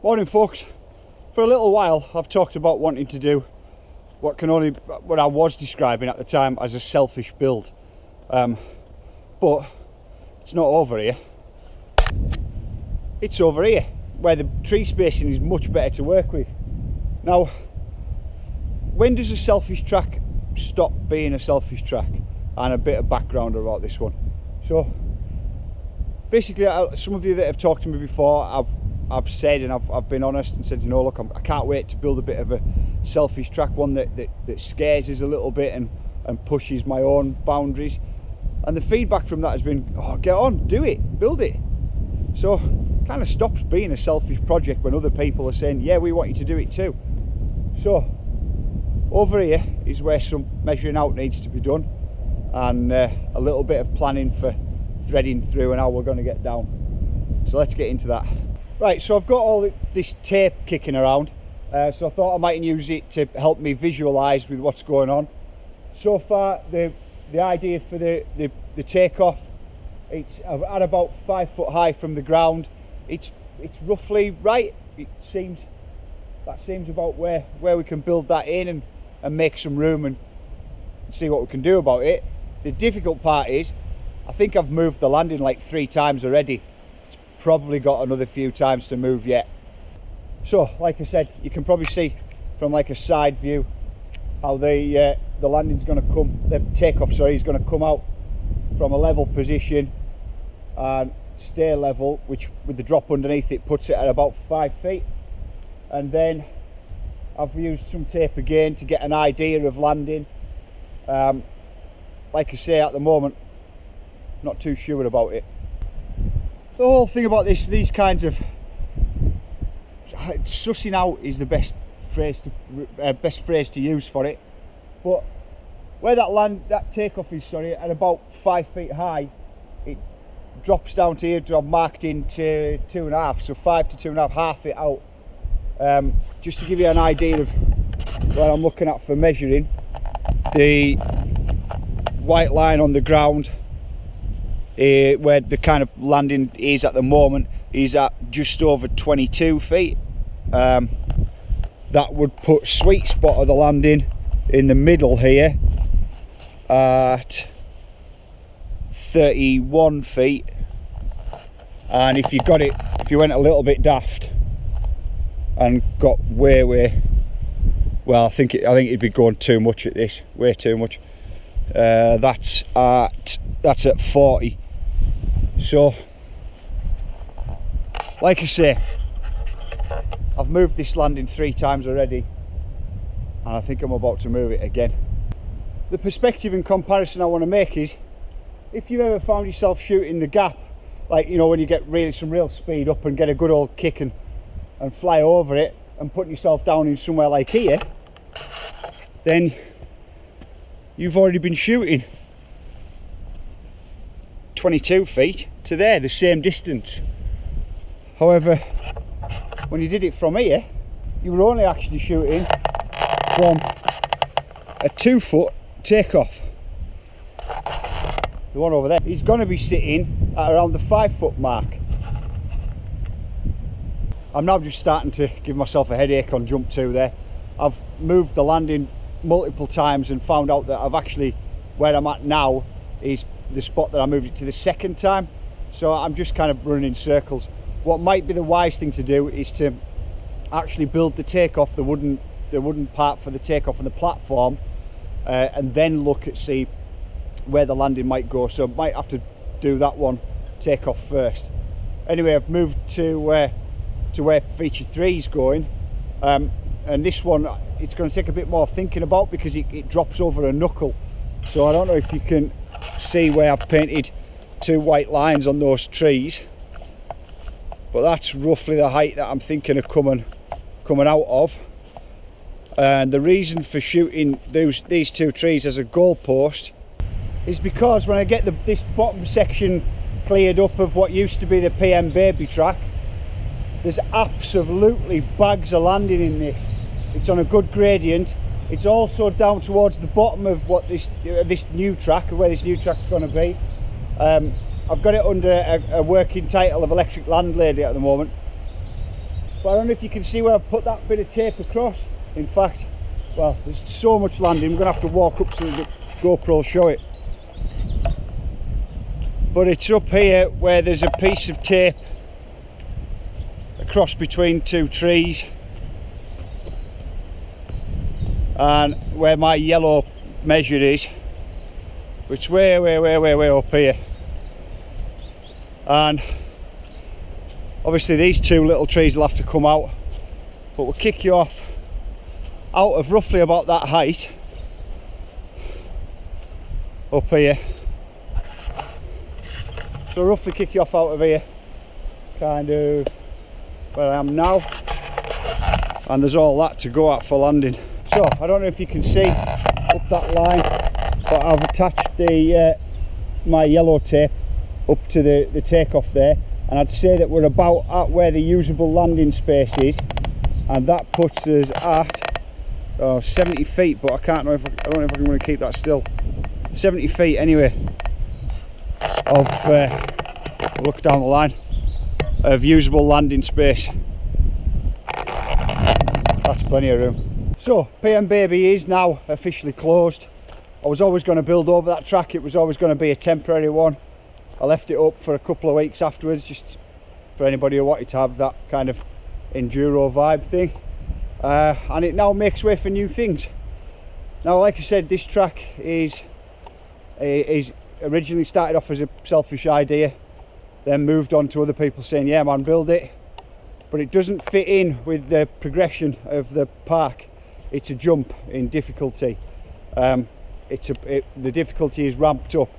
Morning folks. For a little while I've talked about wanting to do what I was describing at the time as a selfish build, but it's not over here. It's over here where the tree spacing is much better to work with. Now, when does a selfish track stop being a selfish track? And a bit of background about this one. So basically, some of you that have talked to me before, I've said, and I've been honest and said, you know, look, I can't wait to build a bit of a selfish track, one that scares us a little bit and pushes my own boundaries. And the feedback from that has been, oh, get on, do it, build it. So kind of stops being a selfish project when other people are saying, yeah, we want you to do it too. So over here is where some measuring out needs to be done, and a little bit of planning for threading through and how we're going to get down. So let's get into that. Right, so I've got all this tape kicking around, so I thought I might use it to help me visualise with what's going on. So far the idea for the takeoff, it's at about 5 foot high from the ground. It's roughly right. That seems about where we can build that in and make some room and see what we can do about it. The difficult part is, I think I've moved the landing like 3 times already. It's probably got another few times to move yet. So, like I said, you can probably see from like a side view how the landing's going to come, the takeoff, sorry, is going to come out from a level position and stay level, which with the drop underneath it puts it at about 5 feet. And then I've used some tape again to get an idea of landing. Like I say, at the moment, not too sure about it. The whole thing about these kinds of sussing out is the best phrase to use for it. But where that takeoff is, sorry, at about 5 feet high, it drops down to here. I've marked into 2.5, so 5 to 2.5, half it out. Just to give you an idea of what I'm looking at for measuring, the white line on the ground, where the kind of landing is at the moment, is at just over 22 feet. That would put sweet spot of the landing in the middle here at 31 feet. And if you went a little bit daft and got way, well, I think it'd be going too much at this, way too much. That's at 40. So, like I say, I've moved this landing 3 times already, and I think I'm about to move it again. The perspective and comparison I want to make is, if you've ever found yourself shooting the gap, like, you know, when you get some real speed up and get a good old kick and fly over it and putting yourself down in somewhere like here, then you've already been shooting 22 feet to there, the same distance. However, when you did it from here, you were only actually shooting from a 2 foot takeoff. The one over there is going to be sitting at around the 5 foot mark. I'm now just starting to give myself a headache on jump 2 there. I've moved the landing multiple times and found out that I've actually, where I'm at now is the spot that I moved it to the 2nd time. So I'm just kind of running in circles. What might be the wise thing to do is to actually build the takeoff, the wooden part for the takeoff and the platform, and then look at see where the landing might go. So might have to do that one takeoff first. Anyway, I've moved to where feature 3 is going, and this one, it's going to take a bit more thinking about because it drops over a knuckle. So I don't know if you can see where I've painted 2 white lines on those trees, but that's roughly the height that I'm thinking of coming out of. And the reason for shooting these 2 trees as a goalpost is because when I get this bottom section cleared up of what used to be the PM baby track, there's absolutely bags of landing in this. It's on a good gradient. It's also down towards the bottom of what this new track, where this new track is going to be. I've got it under a working title of Electric Landlady at the moment. but I don't know if you can see where I've put that bit of tape across. In fact, well, there's so much landing, we're going to have to walk up so the GoPro will show it. But it's up here where there's a piece of tape across between two trees, and where my yellow measure is, which way up here. And obviously these two little trees will have to come out, but we'll kick you off out of roughly about that height up here. So roughly kick you off out of here, kind of where I am now, and there's all that to go at for landing. So I don't know if you can see up that line, but I've attached the my yellow tape up to the takeoff there, and I'd say that we're about at where the usable landing space is, and that puts us at 70 feet, but I don't know if I can really keep that still. 70 feet anyway of look down the line of usable landing space. That's plenty of room. So PM Baby is now officially closed. I was always going to build over that track. It was always going to be a temporary one. I left it up for a couple of weeks afterwards, just for anybody who wanted to have that kind of enduro vibe thing, and it now makes way for new things. Now, like I said, this track is originally started off as a selfish idea, then moved on to other people saying, yeah man, build it, but it doesn't fit in with the progression of the park. It's a jump in difficulty. The difficulty is ramped up,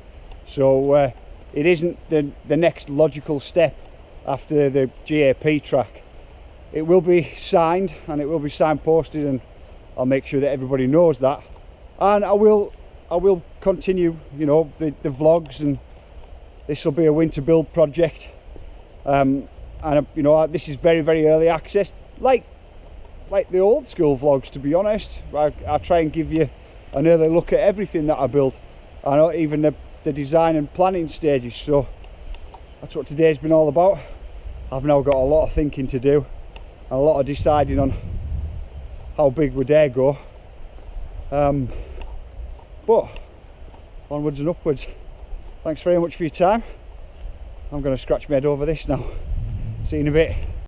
so it isn't the next logical step after the GAP track. It will be signed and it will be signposted, and I'll make sure that everybody knows that. And I will continue, you know, the vlogs, and this will be a winter build project. And you know, this is very early access, like the old school vlogs, to be honest. I try and give you an early look at everything that I build, and even the design and planning stages. So that's what today's been all about. I've now got a lot of thinking to do and a lot of deciding on how big we dare go, but onwards and upwards. Thanks very much for your time. I'm going to scratch my head over this now. See you in a bit.